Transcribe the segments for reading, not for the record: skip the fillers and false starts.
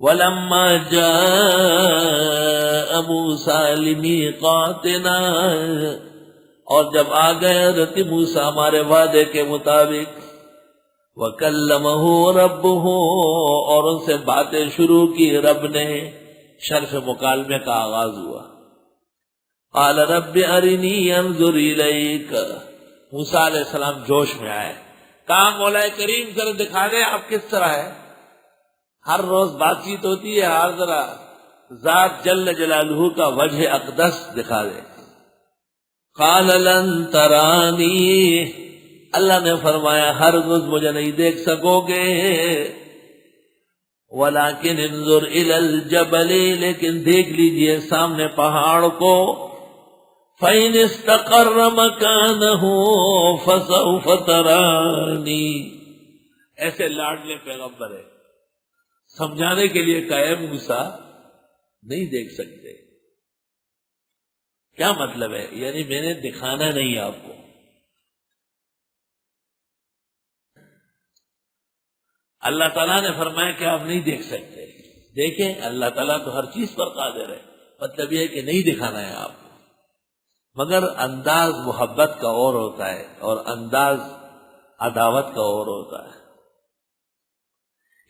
وَلَمَّا جَاءَ مُوسَىٰ لِمِيقَاتِنَا، اور جب آ گئے حضرت موسیٰ ہمارے وعدے کے مطابق، وَكَلَّمَهُ رَبُّهُ، اور ان سے باتیں شروع کی رب نے، شرف مکالمے کا آغاز ہوا۔ قَالَ رَبِّ أَرِنِي أَنظُرْ إِلَيْكَ، موسیٰ علیہ السلام جوش میں آئے، کہا مولا کریم ذرا دکھا دیں آپ کس طرح ہے۔ ہر روز بات چیت ہوتی ہے، ہر ذرا ذات جل جلالہ کا وجہ اقدس دکھا دے۔ قال لن ترانی، اللہ نے فرمایا ہرگز مجھے نہیں دیکھ سکو گے، ولکن انظر الی الجبل، لیکن دیکھ لیجئے سامنے پہاڑ کو، فإن استقر مکانہ فسوف ترانی، ایسے لاڈلے پیغمبر ہے، سمجھانے کے لیے کہے موسیٰ نہیں دیکھ سکتے، کیا مطلب ہے؟ یعنی میں نے دکھانا نہیں آپ کو۔ اللہ تعالیٰ نے فرمایا کہ آپ نہیں دیکھ سکتے۔ دیکھیں اللہ تعالیٰ تو ہر چیز پر قادر ہے، مطلب یہ ہے کہ نہیں دکھانا ہے آپ کو، مگر انداز محبت کا اور ہوتا ہے اور انداز عداوت کا اور ہوتا ہے۔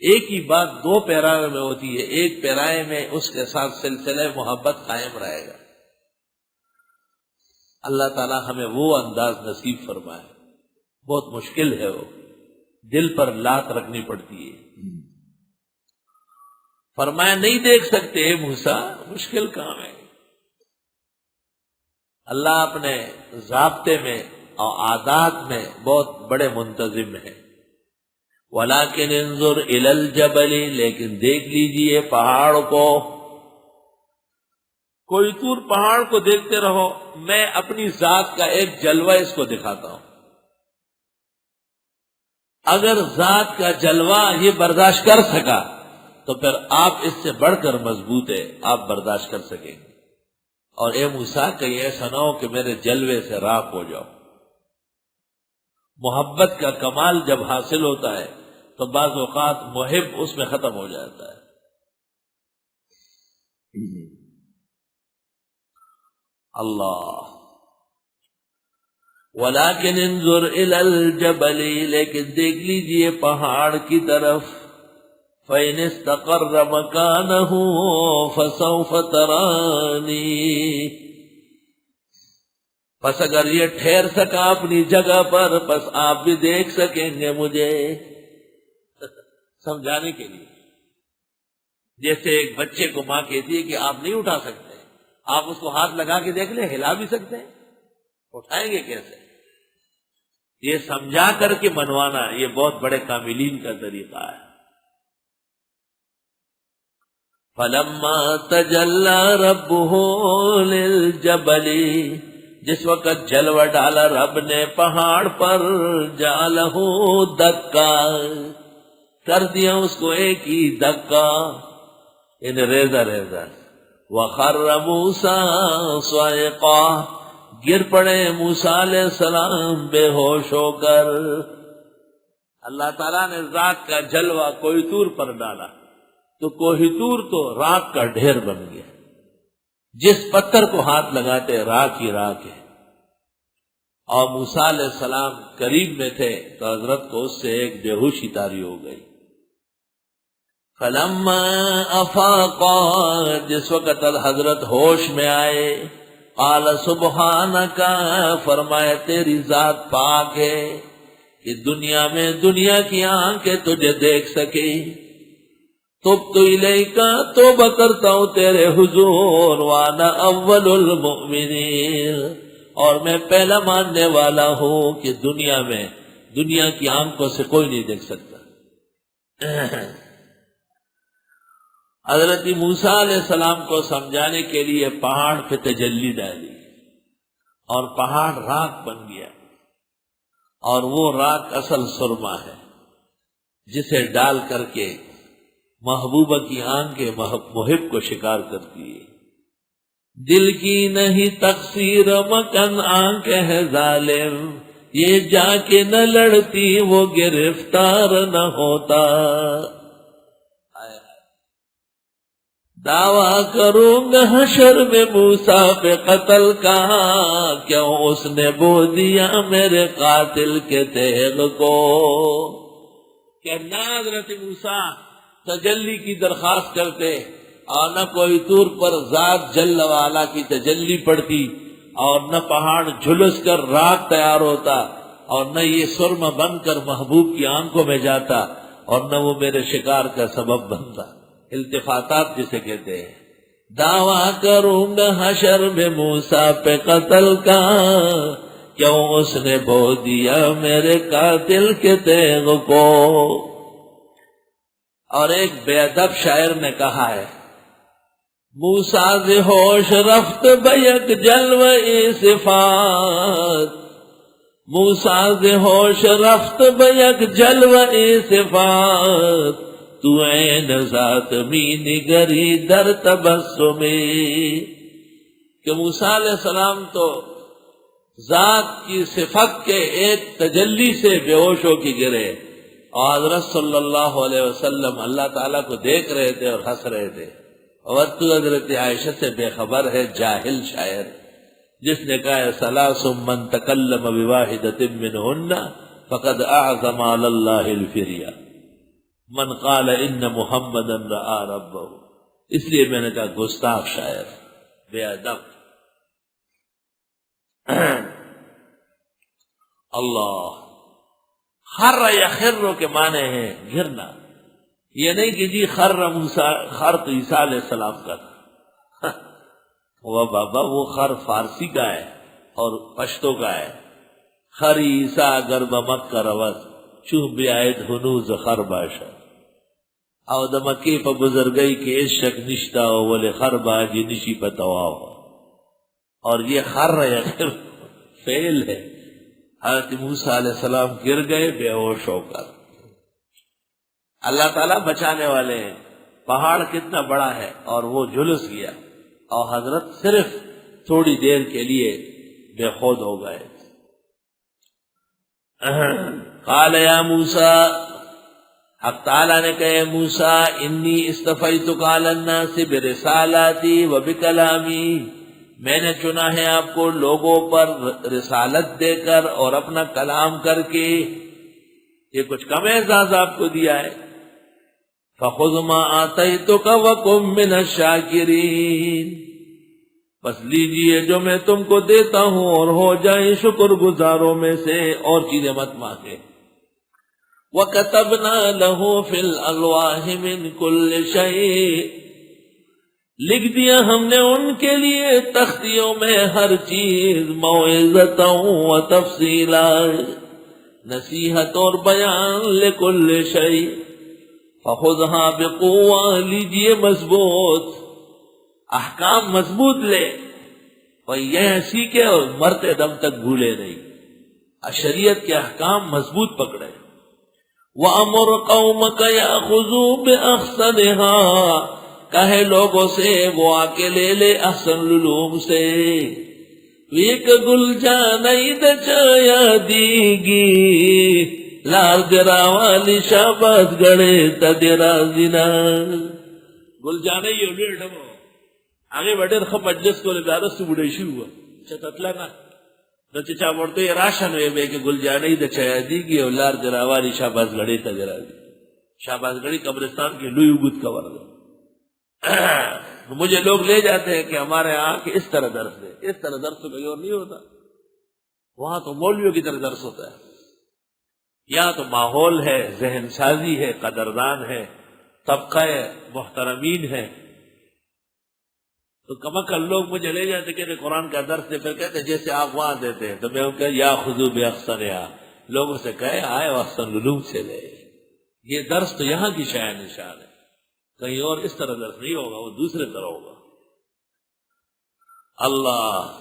ایک ہی بات دو پیرائے میں ہوتی ہے، ایک پیرائے میں اس کے ساتھ سلسلہ محبت قائم رہے گا۔ اللہ تعالیٰ ہمیں وہ انداز نصیب فرمائے، بہت مشکل ہے، وہ دل پر لات رکھنی پڑتی ہے۔ فرمایا نہیں دیکھ سکتے موسیٰ، مشکل کام ہے۔ اللہ اپنے ضابطے میں اور عادات میں بہت بڑے منتظم ہیں۔ وَلَكِنْ انظُرْ إِلَى الْجَبَلِ، لیکن دیکھ لیجئے پہاڑ کو، کوئی طور پہاڑ کو دیکھتے رہو، میں اپنی ذات کا ایک جلوہ اس کو دکھاتا ہوں۔ اگر ذات کا جلوہ یہ برداشت کر سکا تو پھر آپ اس سے بڑھ کر مضبوط ہے، آپ برداشت کر سکیں گے۔ اور اے موسیٰ کہیں ایسا نہ ہو کہ میرے جلوے سے راکھ ہو جاؤ۔ محبت کا کمال جب حاصل ہوتا ہے تو بعض اوقات محب اس میں ختم ہو جاتا ہے۔ اللہ وَلَكِنْ انظُرْ إِلَى الْجَبَلِ، لیکن دیکھ لیجئے پہاڑ کی طرف، فَإِنِ اسْتَقَرَّ مَكَانَهُ فَسَوْفَ تَرَانِي، پس اگر یہ ٹھہر سکا اپنی جگہ پر پس آپ بھی دیکھ سکیں گے مجھے۔ سمجھانے کے لیے، جیسے ایک بچے کو ماں کہتی ہے کہ آپ نہیں اٹھا سکتے، آپ اس کو ہاتھ لگا کے دیکھ لیں، ہلا بھی سکتے ہیں، اٹھائیں گے کیسے؟ یہ سمجھا کر کے منوانا یہ بہت بڑے کاملین کا طریقہ ہے۔ فَلَمَّا تَجَلَّى رَبُّهُ لِلْجَبَلِ، جس وقت جلوہ ڈالا رب نے پہاڑ پر، جَعَلَهُ دَكَّا، کر دیا اس کو ایک ہی دھکا، ان ریزہ ریزہ۔ وَخَرَّ مُوسَىٰ صَعِقًا، گر پڑے موسیٰ علیہ السلام بے ہوش ہو کر۔ اللہ تعالیٰ نے ذات کا جلوہ کوہ طور پر ڈالا تو کوہ طور تو راکھ کا ڈھیر بن گیا، جس پتھر کو ہاتھ لگاتے راکھ ہی راکھ ہے۔ اور موسیٰ علیہ السلام قریب میں تھے تو حضرت کو اس سے ایک بے ہوشی طاری ہو گئی۔ فَلَمَّا أَفَاقَا، جس وقت حضرت ہوش میں آئے، قال سبحانک، فرمایا تیری ذات پاک ہے کہ دنیا میں دنیا کی آنکھیں تجھے دیکھ سکے۔ تبت الیک، توبہ کرتا ہوں تیرے حضور، وانا اول المؤمنین، اور میں پہلا ماننے والا ہوں کہ دنیا میں دنیا کی آنکھوں سے کوئی نہیں دیکھ سکتا۔ حضرت موسیٰ علیہ السلام کو سمجھانے کے لیے پہاڑ پہ تجلی ڈالی اور پہاڑ راکھ بن گیا، اور وہ راکھ اصل سرما ہے جسے ڈال کر کے محبوبہ کی آنکھیں محب کو شکار کرتی ہے۔ دل کی نہیں تقصیر مکن آنکھ ہے ظالم، یہ جا کے نہ لڑتی وہ گرفتار نہ ہوتا۔ دعویٰ کروں گا حشر میں موسیٰ پہ قتل کا، کیوں اس نے بو دیا میرے قاتل کے تیغ کو۔ کہ نہ حضرت موسیٰ تجلی کی درخواست کرتے اور نہ کوئی طور پر ذات جل والا کی تجلی پڑتی، اور نہ پہاڑ جھلس کر راک تیار ہوتا، اور نہ یہ سرما بن کر محبوب کی آنکھوں میں جاتا، اور نہ وہ میرے شکار کا سبب بنتا۔ التفاتات جسے کہتے ہیں۔ دعویٰ کروں گا حشر میں موسیٰ پہ قتل کا، کیوں اس نے بو دیا میرے قاتل کے تیغ کو۔ اور ایک بے ادب شاعر نے کہا ہے، موسیٰ ز ہوش رفت بیک جلوہ صفات، موسیٰ ز ہوش رفت بیک جلوہ صفات، تو عین ذات می نگری در تبسمی۔ کہ موسیٰ علیہ السلام تو ذات کی صفت کے ایک تجلی سے بے ہوش ہو کے گرے، اور حضرت صلی اللہ علیہ وسلم اللہ تعالیٰ کو دیکھ رہے تھے اور ہنس رہے تھے۔ اور تو حضرت عائشہ سے بے خبر ہے جاہل شاعر، جس نے کہا ہے ثلاث من تکلم بواحدۃ منہن فقد اعظم علی اللہ الفریا، من قال ان محمدا رأى ربہ۔ اس لیے میں نے کہا گستاخ شاعر، بے ادب۔ اللہ خر یخر کے معنی ہیں گرنا، یہ نہیں کہ جی خر تو عیسیٰ علیہ السلام کا تھا۔ وہ بابا وہ خر فارسی کا ہے اور پشتو کا ہے۔ خر عیسیٰ گرب مکہ روز چوہ بیائد ہنوز خر باشا، او د مکی پا بزرگئی کے اس شک نشتا ہو ولی خر باجی نشی پا تواو۔ اور یہ خر یخر فعل ہے۔ حضرت موسیٰ علیہ السلام گر گئے بے ہوش ہو کر۔ اللہ تعالیٰ بچانے والے ہیں۔ پہاڑ کتنا بڑا ہے اور وہ جھلس گیا، اور حضرت صرف تھوڑی دیر کے لیے بے خود ہو گئے۔ قال یا موسیٰ، حق تعالیٰ نے کہے موسیٰ انی اصطفیتک علی الناس برسالاتی و بکلامی، میں نے چنا ہے آپ کو لوگوں پر رسالت دے کر اور اپنا کلام کر کے۔ یہ کچھ کم اعزاز آپ کو دیا ہے۔ فخذ ما آتیتک وکن من الشاکرین، بس لیجئے جو میں تم کو دیتا ہوں اور ہو جائیں شکر گزاروں میں سے، اور چیزیں مت مانگے۔ وَكَتَبْنَا لَهُ فِي الْأَلْوَاحِ مِنْ كُلِّ شَيْءٍ، لکھ دیا ہم نے ان کے لیے تختیوں میں ہر چیز، موعظۃ و تفصیلا، نصیحت اور بیان، لکل شیء فخذها بقوہ، لیجئے مضبوط، احکام مضبوط لے، اور یہ سیکھے اور مرتے دم تک بھولے نہیں، شریعت کے احکام مضبوط پکڑے۔ وَأَمُرْ قَوْمَكَ يَأْخُذُوا بِأَحْسَنِهَا، کہے لوگوں سے وہ آ کے لے لے احسن العلوم سے۔ ویک گل جانئی دچایا دیگی، لال جرا والی شاباز گڑے تدرا زنا۔ گل جانئی اولیٹ ہم آگے بڑھے رخ مجلس کو لدارس تو بڑے شو ہوا چتتلا نا نچچا مورتے راشن ہوئے بے کہ گل جانئی دچایا دیگی اور لال جرا والی شاباز گڑے تدرا زنا۔ شاباز گڑی قبرستان کے لوی اگت کا ورد۔ مجھے لوگ لے جاتے ہیں کہ ہمارے یہاں کہ اس طرح درس دے، اس طرح درس تو کہیں اور نہیں ہوتا، وہاں تو مولویوں کی طرح درس ہوتا ہے۔ یہاں تو ماحول ہے، ذہن سازی ہے، قدردان ہے، طبقہ محترمین ہے۔ تو کمکل لوگ مجھے لے جاتے کہتے قرآن کا درس دے، پھر کہتے جیسے آپ وہاں دیتے ہیں، تو میں ان کا یا خذو باحسنہا، لوگوں سے کہے آئے احسن العلوم سے لے۔ یہ درس تو یہاں کی شاع نشان ہے، کہیں اور اس طرح درس نہیں ہوگا، وہ دوسرے طرح ہوگا۔ اللہ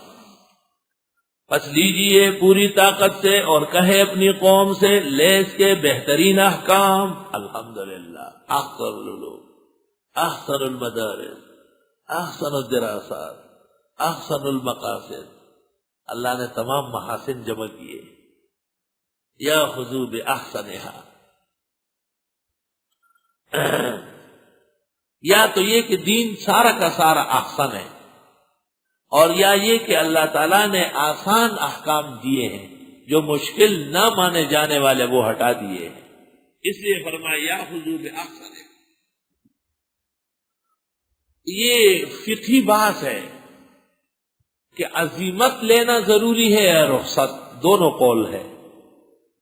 پس لیجئے پوری طاقت سے اور کہے اپنی قوم سے لے اس کے بہترین احکام۔ الحمدللہ، احسن العلوم، احسن المدارس، احسن الدراسات، احسن المقاصد، اللہ نے تمام محاسن جمع کیے۔ یا خذو باحسنہا، یا تو یہ کہ دین سارا کا سارا احسن ہے، اور یا یہ کہ اللہ تعالیٰ نے آسان احکام دیے ہیں، جو مشکل نہ مانے جانے والے وہ ہٹا دیے ہیں، اس لیے فرمایا یا خذو باحسن۔ یہ فقہی بات ہے کہ عزیمت لینا ضروری ہے یا رخصت، دونوں قول ہے۔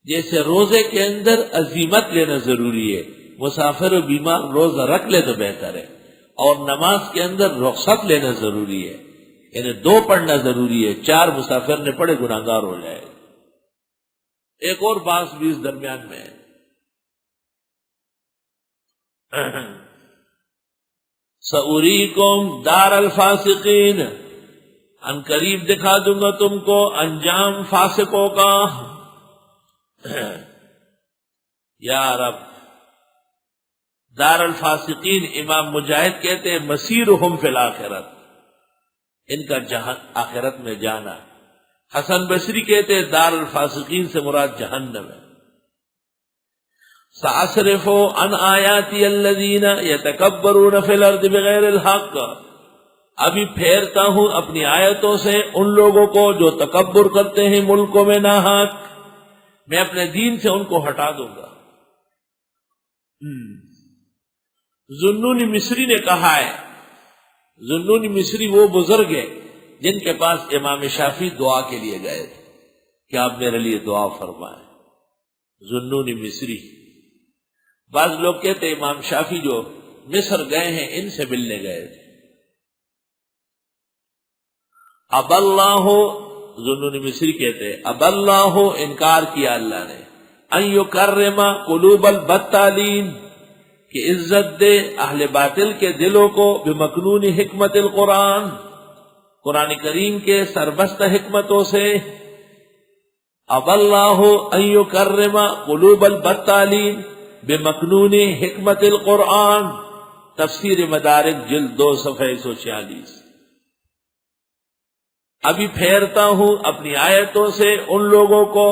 جیسے روزے کے اندر عزیمت لینا ضروری ہے، مسافر و بیمار روزہ رکھ لے تو بہتر ہے، اور نماز کے اندر رخصت لینا ضروری ہے، یعنی 2 پڑھنا ضروری ہے، 4 مسافر نے پڑھے گناہگار ہو جائے۔ ایک اور بات بھی اس درمیان میں ہے، سَأُرِيكُمْ دَارَ الْفَاسِقِينَ، ان قریب دکھا دوں گا تم کو انجام فاسقوں کا۔ یا رب، دار الفاسقین امام مجاہد کہتے ہیں مسیرہم فی الآخرت، ان کا آخرت میں جانا۔ حسن بصری کہتے ہیں دار الفاسقین سے مراد جہنم ہے۔ سأصرف عن آیاتی الذین یتکبرون فی الارض بغیر الحق، ابھی پھیرتا ہوں اپنی آیتوں سے ان لوگوں کو جو تکبر کرتے ہیں ملکوں میں ناحق، میں اپنے دین سے ان کو ہٹا دوں گا۔ ذُنُّونِ مصری نے کہا ہے، ذُنُّونِ مصری وہ بزرگ ہے جن کے پاس امام شافعی دعا کے لیے گئے تھے کہ آپ میرے لیے دعا فرمائیں۔ ذُنُّونِ مصری، بعض لوگ کہتے ہیں امام شافعی جو مصر گئے ہیں ان سے ملنے گئے تھے۔ اب اللہ، ذُنُّونِ مصری کہتے ہیں اب اللہ، انکار کیا اللہ نے، ان یکرم قلوب البتالین، کہ عزت دے اہل باطل کے دلوں کو، بمکنون حکمت القرآن، قرآن کریم کے سربستہ حکمتوں سے۔ اب اللہ ان یکرم قلوب البتالین بمکنون حکمت القرآن، تفسیر مدارک جلد 2 صفحہ 146۔ ابھی پھیرتا ہوں اپنی آیتوں سے ان لوگوں کو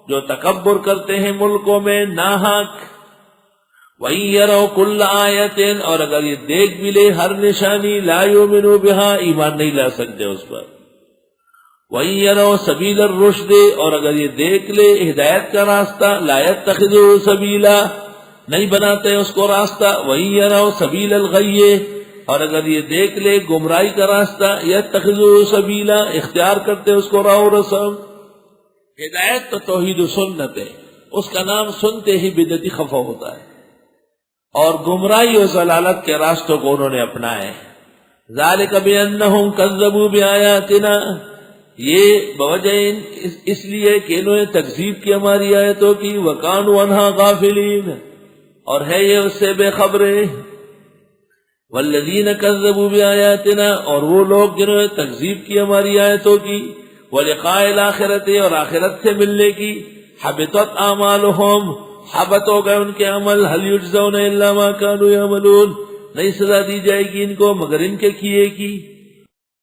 جو تکبر کرتے ہیں ملکوں میں ناحق۔ وَإِن يَرَوْا كُلَّ آیَةٍ، اور اگر یہ دیکھ بھی لے ہر نشانی، لا یؤمنوا بها، ایمان نہیں لا سکتے اس پر۔ وَإِن يَرَوْا سَبِيلَ الرُّشْدِ، اور اگر یہ دیکھ لے ہدایت کا راستہ، لا يَتَّخِذُوهُ سَبِيلًا، نہیں بناتے اس کو راستہ۔ وَإِن يَرَوْا سَبِيلَ الْغَيِّ، اور اگر یہ دیکھ لے گمراہی کا راستہ، يَتَّخِذُوهُ سَبِيلًا، اختیار کرتے اس کو راہ و رسم۔ ہدایت تو توحید و سنت ہے، اس کا نام سنتے ہی بدعتی خفا ہوتا ہے، اور گمراہی و ضلالت کے راستوں کو انہوں نے اپنائے۔ ذالک بانہم کذبوا بآیاتنا، یہ بوجہ اس لیے کہ انہوں نے تکذیب کی ہماری آیتوں کی، وکانوا عنہا غافلین، اور ہے یہ اس سے بے خبریں۔ والذین کذبوا بآیاتنا، اور وہ لوگ جنہوں نے تکذیب کی ہماری آیتوں کی، ولقاء الآخرۃ، اور آخرت سے ملنے کی، حبطت اعمالہم، حبط ہو گئے ان کے عمل، هل یجزون الا ما كانوا یعملون، نہیں سزا دی جائے گی ان کو مگر ان کے کیے کی۔